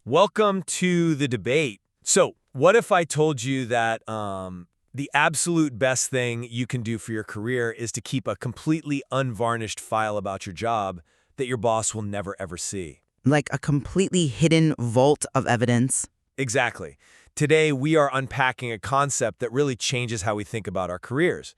Welcome to the debate. So, what if I told you that the absolute best thing you can do for your career is to keep a completely unvarnished file about your job that your boss will never ever see? Like a completely hidden vault of evidence. Exactly. Today, we are unpacking a concept that really changes how we think about our careers.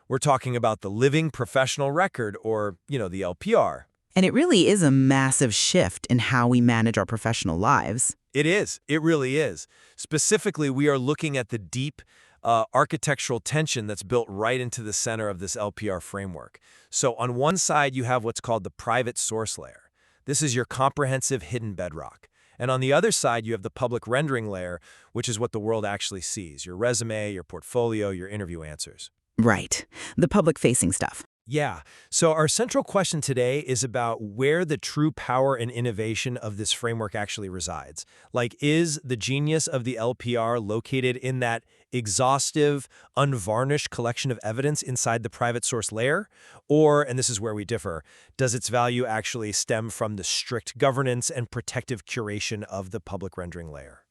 We're talking about the living professional record, or, the LPR. And it really is a massive shift in how we manage our professional lives. It is. It really is. Specifically, we are looking at the deep architectural tension that's built right into the center of this LPR framework. So on one side, you have what's called the private source layer. This is your comprehensive hidden bedrock. And on the other side, you have the public rendering layer, which is what the world actually sees, your resume, your portfolio, your interview answers. Right. The public-facing stuff. Yeah. So our central question today is about where the true power and innovation of this framework actually resides. Like, is the genius of the LPR located in that exhaustive, unvarnished collection of evidence inside the private source layer? Or, and this is where we differ, does its value actually stem from the strict governance and protective curation of the public rendering layer?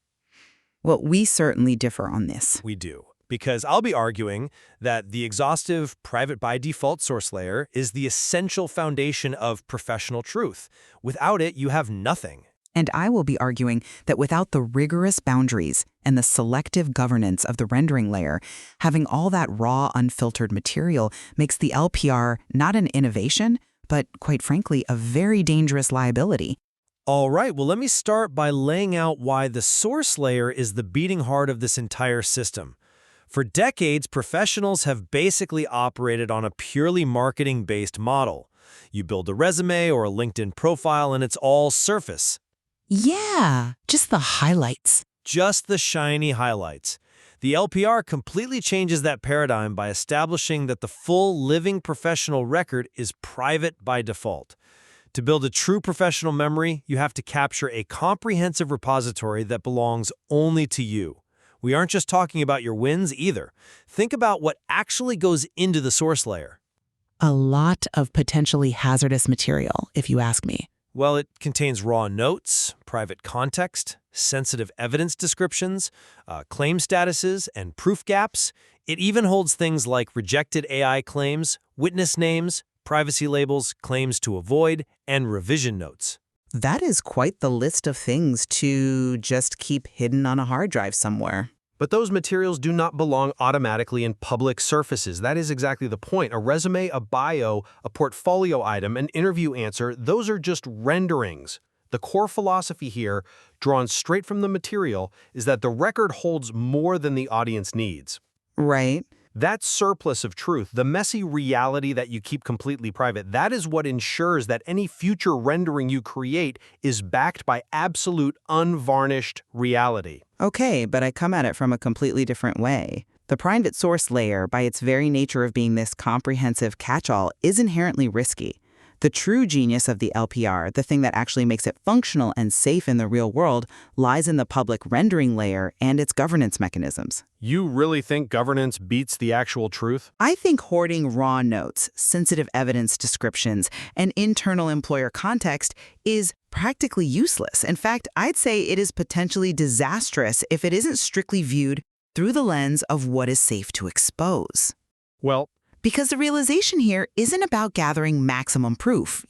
Well, we certainly differ on this. We do. Because I'll be arguing that the exhaustive private by default source layer is the essential foundation of professional truth. Without it, you have nothing. And I will be arguing that without the rigorous boundaries and the selective governance of the rendering layer, having all that raw, unfiltered material makes the LPR not an innovation, but quite frankly, a very dangerous liability. All right, well, let me start by laying out why the source layer is the beating heart of this entire system. For decades, professionals have basically operated on a purely marketing-based model. You build a resume or a LinkedIn profile and it's all surface. Yeah, just the highlights. Just the shiny highlights. The LPR completely changes that paradigm by establishing that the full living professional record is private by default. To build a true professional memory, you have to capture a comprehensive repository that belongs only to you. We aren't just talking about your wins either. Think about what actually goes into the source layer. A lot of potentially hazardous material, if you ask me. Well, it contains raw notes, private context, sensitive evidence descriptions, claim statuses, and proof gaps. It even holds things like rejected AI claims, witness names, privacy labels, claims to avoid, and revision notes. That is quite the list of things to just keep hidden on a hard drive somewhere. But those materials do not belong automatically in public surfaces. That is exactly the point. A resume, a bio, a portfolio item, an interview answer, those are just renderings. The core philosophy here, drawn straight from the material, is that the record holds more than the audience needs. Right. That surplus of truth, the messy reality that you keep completely private, that is what ensures that any future rendering you create is backed by absolute unvarnished reality. Okay, but I come at it from a completely different way. The private source layer, by its very nature of being this comprehensive catch-all, is inherently risky. The true genius of the LPR, the thing that actually makes it functional and safe in the real world, lies in the public rendering layer and its governance mechanisms. You really think governance beats the actual truth? I think hoarding raw notes, sensitive evidence descriptions, and internal employer context is practically useless. In fact, I'd say it is potentially disastrous if it isn't strictly viewed through the lens of what is safe to expose. Well, because the realization here isn't about gathering maximum proof,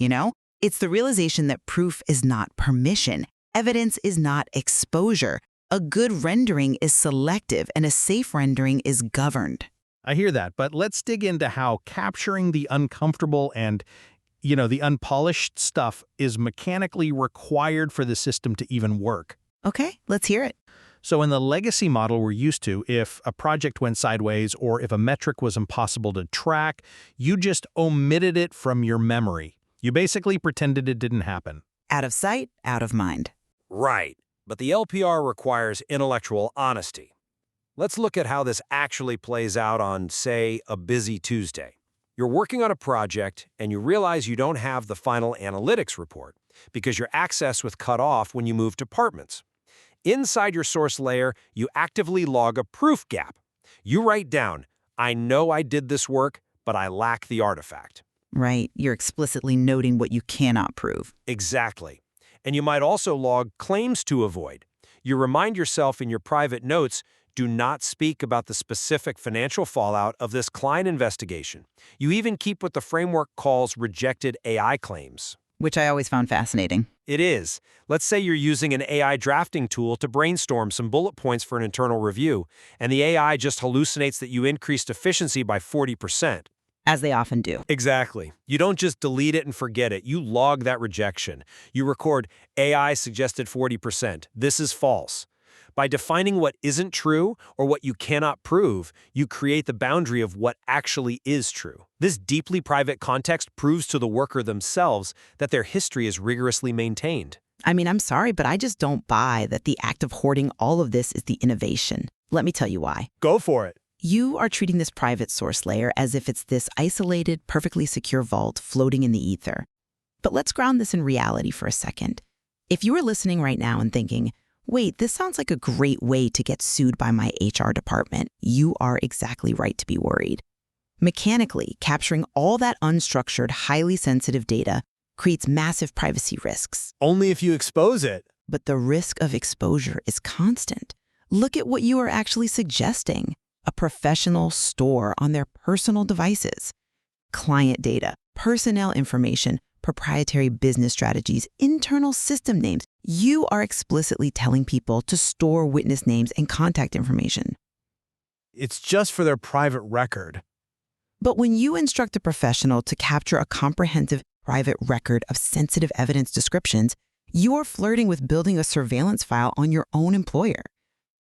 It's the realization that proof is not permission. Evidence is not exposure. A good rendering is selective, and a safe rendering is governed. I hear that, but let's dig into how capturing the uncomfortable and, the unpolished stuff is mechanically required for the system to even work. Okay, let's hear it. So in the legacy model we're used to, if a project went sideways or if a metric was impossible to track, you just omitted it from your memory. You basically pretended it didn't happen. Out of sight, out of mind. Right, but the LPR requires intellectual honesty. Let's look at how this actually plays out on, say, a busy Tuesday. You're working on a project and you realize you don't have the final analytics report because your access was cut off when you moved departments. Inside your source layer, you actively log a proof gap. You write down, I know I did this work, but I lack the artifact. Right, you're explicitly noting what you cannot prove. Exactly. And you might also log claims to avoid. You remind yourself in your private notes, do not speak about the specific financial fallout of this client investigation. You even keep what the framework calls rejected AI claims. Which I always found fascinating. It is. Let's say you're using an AI drafting tool to brainstorm some bullet points for an internal review, and the AI just hallucinates that you increased efficiency by 40%. As they often do. Exactly. You don't just delete it and forget it. You log that rejection. You record, AI suggested 40%. This is false. By defining what isn't true or what you cannot prove, you create the boundary of what actually is true. This deeply private context proves to the worker themselves that their history is rigorously maintained. I mean, I'm sorry, but I just don't buy that the act of hoarding all of this is the innovation. Let me tell you why. Go for it. You are treating this private source layer as if it's this isolated, perfectly secure vault floating in the ether. But let's ground this in reality for a second. If you are listening right now and thinking, wait, this sounds like a great way to get sued by my HR department, you are exactly right to be worried. Mechanically, capturing all that unstructured, highly sensitive data creates massive privacy risks. Only if you expose it. But the risk of exposure is constant. Look at what you are actually suggesting. A professional store on their personal devices. Client data, personnel information, proprietary business strategies, internal system names. You are explicitly telling people to store witness names and contact information. It's just for their private record. But when you instruct a professional to capture a comprehensive private record of sensitive evidence descriptions, you are flirting with building a surveillance file on your own employer.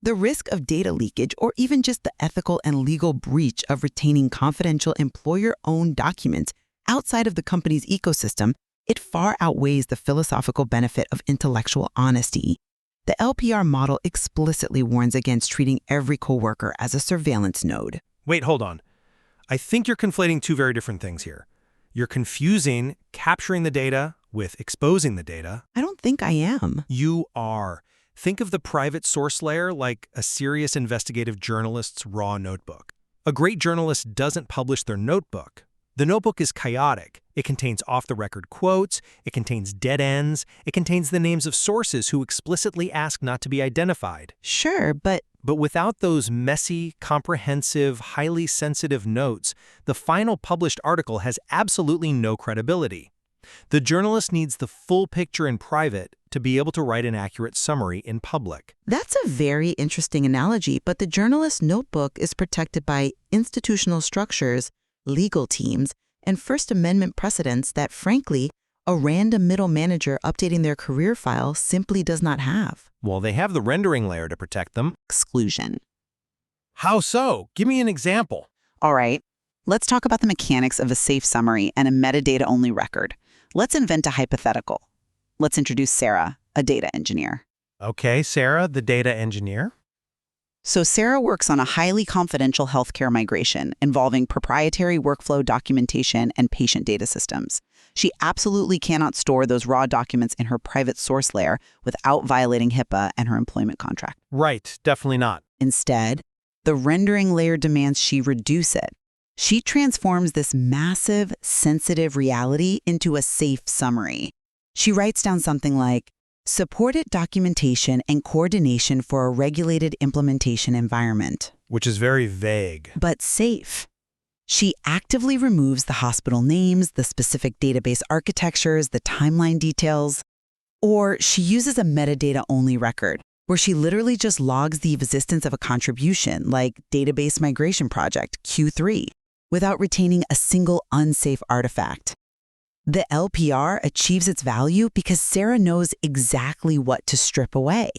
The risk of data leakage, or even just the ethical and legal breach of retaining confidential employer-owned documents outside of the company's ecosystem, it far outweighs the philosophical benefit of intellectual honesty. The LPR model explicitly warns against treating every coworker as a surveillance node. Wait, hold on. I think you're conflating two very different things here. You're confusing capturing the data with exposing the data. I don't think I am. You are. Think of the private source layer like a serious investigative journalist's raw notebook. A great journalist doesn't publish their notebook. The notebook is chaotic. It contains off-the-record quotes, it contains dead ends, it contains the names of sources who explicitly ask not to be identified. Sure, but without those messy, comprehensive, highly sensitive notes, the final published article has absolutely no credibility. The journalist needs the full picture in private to be able to write an accurate summary in public. that's a very interesting analogy, but the journalist's notebook is protected by institutional structures, legal teams, and First Amendment precedents that, frankly, a random middle manager updating their career file simply does not have. Well, they have the rendering layer to protect them. Exclusion. How so? Give me an example. All right, let's talk about the mechanics of a safe summary and a metadata-only record. Let's invent a hypothetical. Let's introduce Sarah, a data engineer. Okay, Sarah, the data engineer. So Sarah works on a highly confidential healthcare migration involving proprietary workflow documentation and patient data systems. She absolutely cannot store those raw documents in her private source layer without violating HIPAA and her employment contract. Right, definitely not. Instead, the rendering layer demands she reduce it. She transforms this massive, sensitive reality into a safe summary. She writes down something like, supported documentation and coordination for a regulated implementation environment. Which is very vague. But safe. She actively removes the hospital names, the specific database architectures, the timeline details. Or she uses a metadata-only record, where she literally just logs the existence of a contribution, like Database Migration Project, Q3, without retaining a single unsafe artifact. The LPR achieves its value because Sarah knows exactly what to strip away.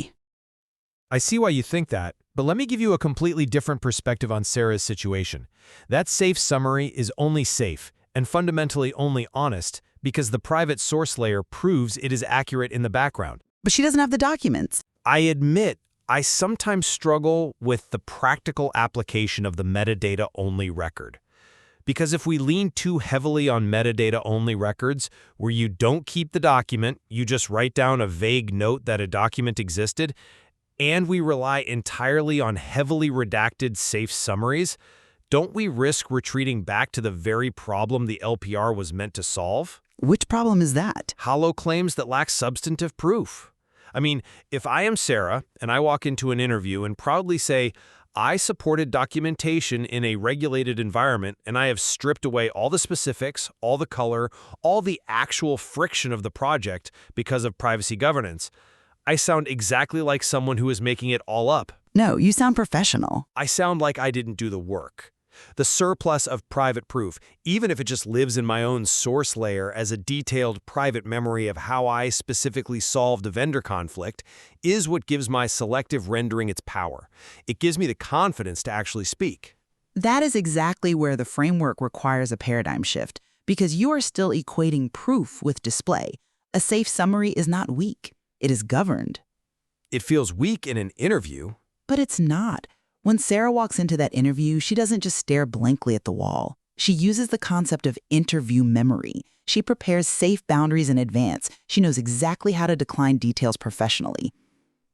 I see why you think that, but let me give you a completely different perspective on Sarah's situation. That safe summary is only safe, and fundamentally only honest, because the private source layer proves it is accurate in the background. But she doesn't have the documents. I admit, I sometimes struggle with the practical application of the metadata-only record. Because if we lean too heavily on metadata-only records, where you don't keep the document, you just write down a vague note that a document existed, and we rely entirely on heavily redacted safe summaries, don't we risk retreating back to the very problem the LPR was meant to solve? Which problem is that? Hollow claims that lack substantive proof. I mean, if I am Sarah and I walk into an interview and proudly say, I supported documentation in a regulated environment and I have stripped away all the specifics, all the color, all the actual friction of the project because of privacy governance, I sound exactly like someone who is making it all up. No, you sound professional. I sound like I didn't do the work. The surplus of private proof, even if it just lives in my own source layer as a detailed private memory of how I specifically solved a vendor conflict, is what gives my selective rendering its power. It gives me the confidence to actually speak. That is exactly where the framework requires a paradigm shift, because you are still equating proof with display. A safe summary is not weak. It is governed. It feels weak in an interview. But it's not. When Sarah walks into that interview, she doesn't just stare blankly at the wall. She uses the concept of interview memory. She prepares safe boundaries in advance. She knows exactly how to decline details professionally.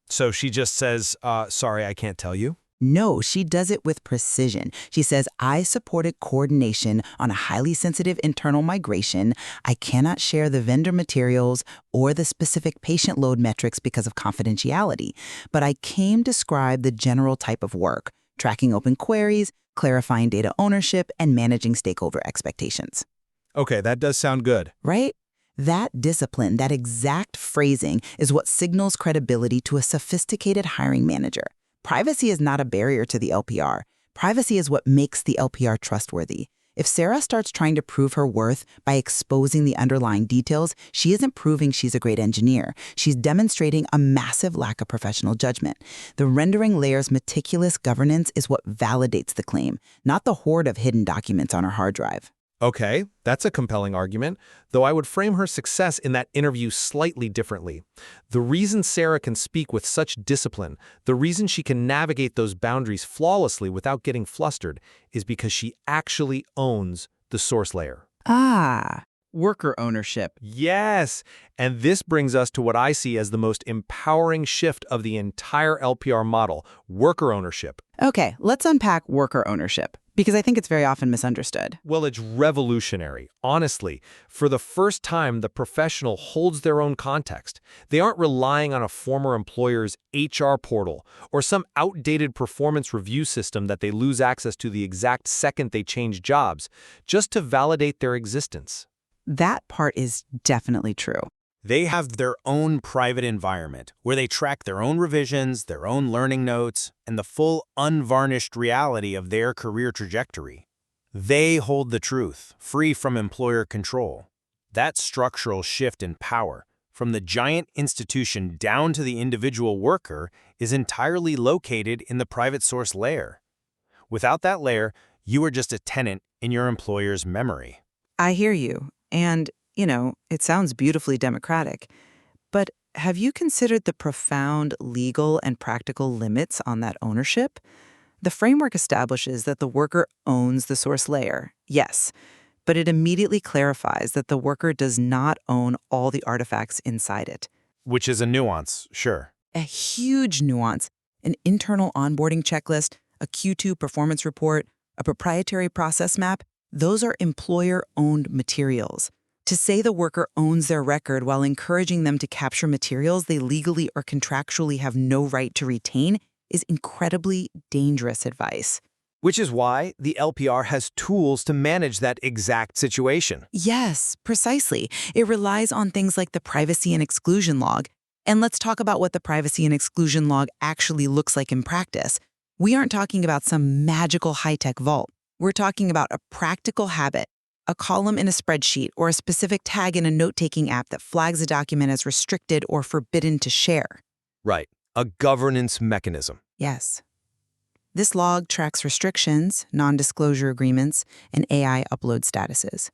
So she just says, sorry, I can't tell you? No, she does it with precision. She says, I supported coordination on a highly sensitive internal migration. I cannot share the vendor materials or the specific patient load metrics because of confidentiality, but I can describe the general type of work, tracking open queries, clarifying data ownership, and managing stakeholder expectations. Okay, that does sound good. Right? That discipline, that exact phrasing, is what signals credibility to a sophisticated hiring manager. Privacy is not a barrier to the LPR. Privacy is what makes the LPR trustworthy. If Sarah starts trying to prove her worth by exposing the underlying details, she isn't proving she's a great engineer. She's demonstrating a massive lack of professional judgment. The rendering layer's meticulous governance is what validates the claim, not the hoard of hidden documents on her hard drive. Okay, that's a compelling argument, though I would frame her success in that interview slightly differently. The reason Sarah can speak with such discipline, the reason she can navigate those boundaries flawlessly without getting flustered, is because she actually owns the source layer. Ah, worker ownership. Yes, and this brings us to what I see as the most empowering shift of the entire LPR model, worker ownership. Okay, let's unpack worker ownership, because I think it's very often misunderstood. Well, it's revolutionary. Honestly, for the first time, the professional holds their own context. They aren't relying on a former employer's HR portal or some outdated performance review system that they lose access to the exact second they change jobs, just to validate their existence. That part is definitely true. They have their own private environment where they track their own revisions, their own learning notes, and the full unvarnished reality of their career trajectory. They hold the truth, free from employer control. That structural shift in power, from the giant institution down to the individual worker, is entirely located in the private source layer. Without that layer, you are just a tenant in your employer's memory. I hear you. And, it sounds beautifully democratic. But have you considered the profound legal and practical limits on that ownership? The framework establishes that the worker owns the source layer, yes, but it immediately clarifies that the worker does not own all the artifacts inside it. Which is a nuance, sure. A huge nuance, an internal onboarding checklist, a Q2 performance report, a proprietary process map. Those are employer-owned materials. To say the worker owns their record while encouraging them to capture materials they legally or contractually have no right to retain is incredibly dangerous advice. Which is why the LPR has tools to manage that exact situation. Yes, precisely. It relies on things like the privacy and exclusion log. And let's talk about what the privacy and exclusion log actually looks like in practice. We aren't talking about some magical high-tech vault. We're talking about a practical habit, a column in a spreadsheet or a specific tag in a note-taking app that flags a document as restricted or forbidden to share. Right, a governance mechanism. Yes. This log tracks restrictions, non-disclosure agreements, and AI upload statuses.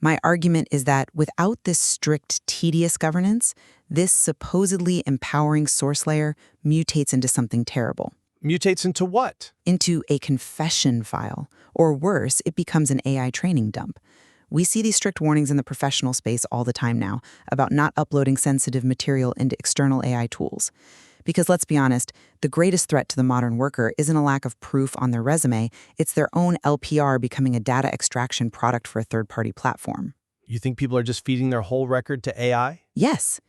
My argument is that without this strict, tedious governance, this supposedly empowering source layer mutates into something terrible. Mutates into what? Into a confession file, or worse, it becomes an AI training dump. We see these strict warnings in the professional space all the time now about not uploading sensitive material into external AI tools. Because let's be honest, the greatest threat to the modern worker isn't a lack of proof on their resume, it's their own LPR becoming a data extraction product for a third-party platform. You think people are just feeding their whole record to AI? Yes.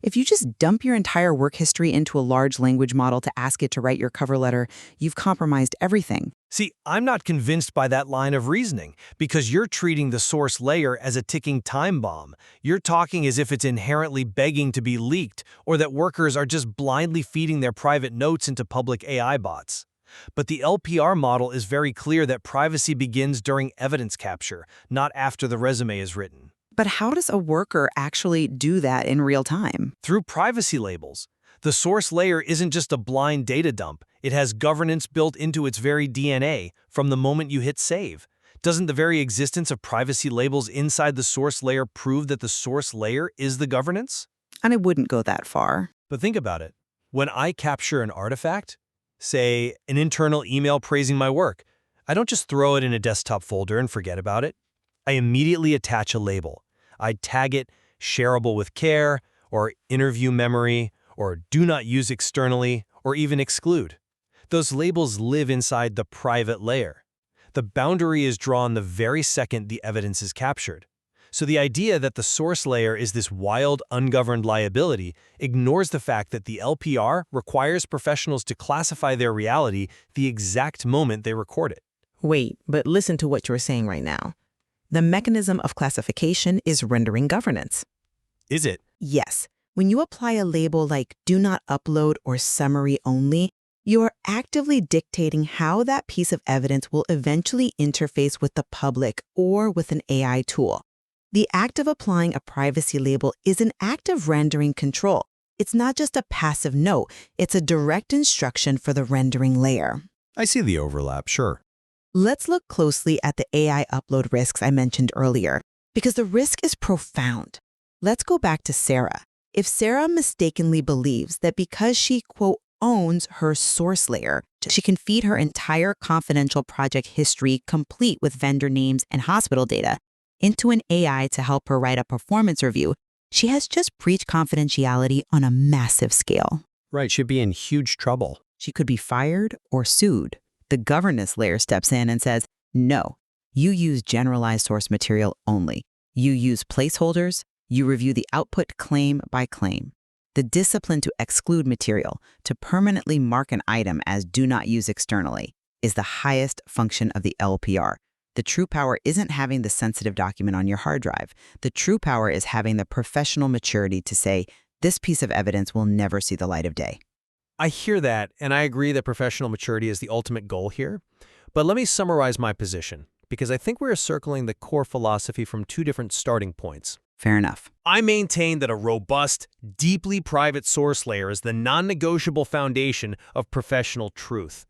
If you just dump your entire work history into a large language model to ask it to write your cover letter, you've compromised everything. See, I'm not convinced by that line of reasoning, because you're treating the source layer as a ticking time bomb. You're talking as if it's inherently begging to be leaked, or that workers are just blindly feeding their private notes into public AI bots. But the LPR model is very clear that privacy begins during evidence capture, not after the resume is written. But how does a worker actually do that in real time? Through privacy labels. The source layer isn't just a blind data dump. It has governance built into its very DNA from the moment you hit save. Doesn't the very existence of privacy labels inside the source layer prove that the source layer is the governance? And I wouldn't go that far. But think about it. When I capture an artifact, say an internal email praising my work, I don't just throw it in a desktop folder and forget about it. I immediately attach a label. I tag it shareable with care, or interview memory, or do not use externally, or even exclude. Those labels live inside the private layer. The boundary is drawn the very second the evidence is captured. So the idea that the source layer is this wild, ungoverned liability ignores the fact that the LPR requires professionals to classify their reality the exact moment they record it. Wait, but listen to what you're saying right now. The mechanism of classification is rendering governance. Is it? Yes. When you apply a label like do not upload or summary only, you are actively dictating how that piece of evidence will eventually interface with the public or with an AI tool. The act of applying a privacy label is an act of rendering control. It's not just a passive note, it's a direct instruction for the rendering layer. I see the overlap, sure. Let's look closely at the AI upload risks I mentioned earlier, because the risk is profound. Let's go back to Sarah. If Sarah mistakenly believes that because she, quote, owns her source layer, she can feed her entire confidential project history complete with vendor names and hospital data into an AI to help her write a performance review, she has just breached confidentiality on a massive scale. Right, she'd be in huge trouble. She could be fired or sued. The governance layer steps in and says, no, you use generalized source material only. You use placeholders. You review the output claim by claim. The discipline to exclude material, to permanently mark an item as do not use externally, is the highest function of the LPR. The true power isn't having the sensitive document on your hard drive. The true power is having the professional maturity to say, this piece of evidence will never see the light of day. I hear that, and I agree that professional maturity is the ultimate goal here. But let me summarize my position, because I think we're circling the core philosophy from two different starting points. Fair enough. I maintain that a robust, deeply private source layer is the non-negotiable foundation of professional truth.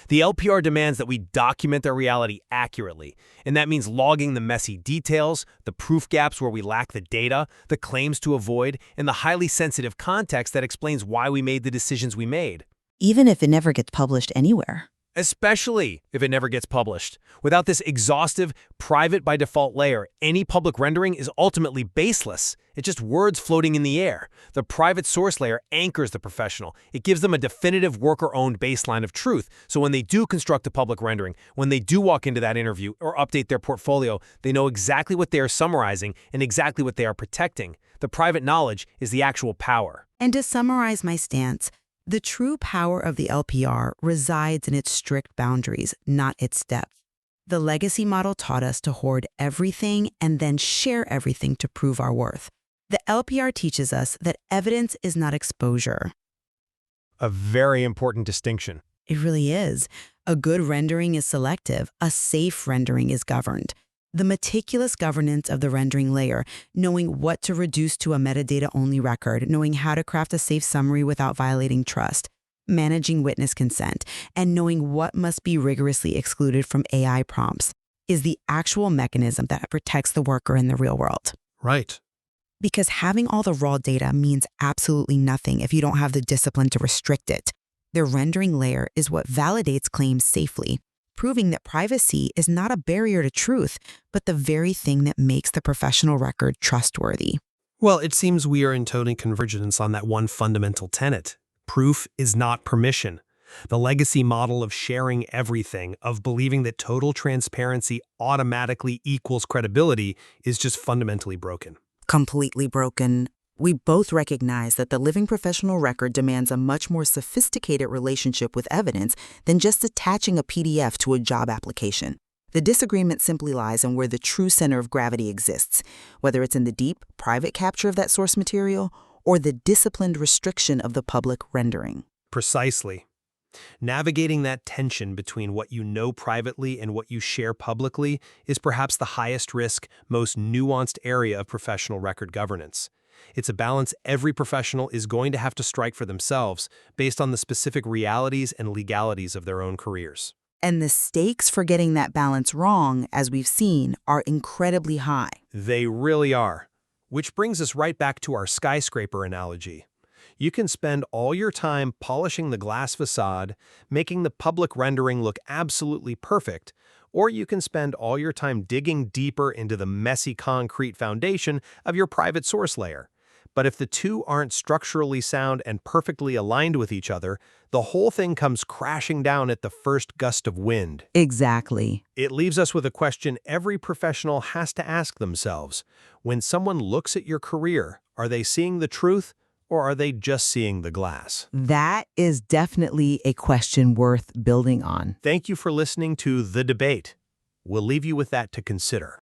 The LPR demands that we document their reality accurately, and that means logging the messy details, the proof gaps where we lack the data, the claims to avoid, and the highly sensitive context that explains why we made the decisions we made. Even if it never gets published anywhere. Especially if it never gets published. Without this exhaustive, private by default layer, any public rendering is ultimately baseless. It's just words floating in the air. The private source layer anchors the professional. It gives them a definitive worker-owned baseline of truth. So when they do construct a public rendering, when they do walk into that interview or update their portfolio, they know exactly what they are summarizing and exactly what they are protecting. The private knowledge is the actual power. And to summarize my stance, the true power of the LPR resides in its strict boundaries, not its depth. The legacy model taught us to hoard everything and then share everything to prove our worth. The LPR teaches us that evidence is not exposure. A very important distinction. It really is. A good rendering is selective. A safe rendering is governed. The meticulous governance of the rendering layer, knowing what to reduce to a metadata-only record, knowing how to craft a safe summary without violating trust, managing witness consent, and knowing what must be rigorously excluded from AI prompts, is the actual mechanism that protects the worker in the real world. Right. Because having all the raw data means absolutely nothing if you don't have the discipline to restrict it. The rendering layer is what validates claims safely, proving that privacy is not a barrier to truth, but the very thing that makes the professional record trustworthy. Well, it seems we are in total convergence on that one fundamental tenet. Proof is not permission. The legacy model of sharing everything, of believing that total transparency automatically equals credibility, is just fundamentally broken. Completely broken. We both recognize that the living professional record demands a much more sophisticated relationship with evidence than just attaching a PDF to a job application. The disagreement simply lies in where the true center of gravity exists, whether it's in the deep, private capture of that source material or the disciplined restriction of the public rendering. Precisely. Navigating that tension between what you know privately and what you share publicly is perhaps the highest risk, most nuanced area of professional record governance. It's a balance every professional is going to have to strike for themselves based on the specific realities and legalities of their own careers. And the stakes for getting that balance wrong, as we've seen, are incredibly high. They really are. Which brings us right back to our skyscraper analogy. You can spend all your time polishing the glass facade, making the public rendering look absolutely perfect, or you can spend all your time digging deeper into the messy concrete foundation of your private source layer. But if the two aren't structurally sound and perfectly aligned with each other, the whole thing comes crashing down at the first gust of wind. Exactly. It leaves us with a question every professional has to ask themselves. When someone looks at your career, are they seeing the truth or are they just seeing the glass? That is definitely a question worth building on. Thank you for listening to The Debate. We'll leave you with that to consider.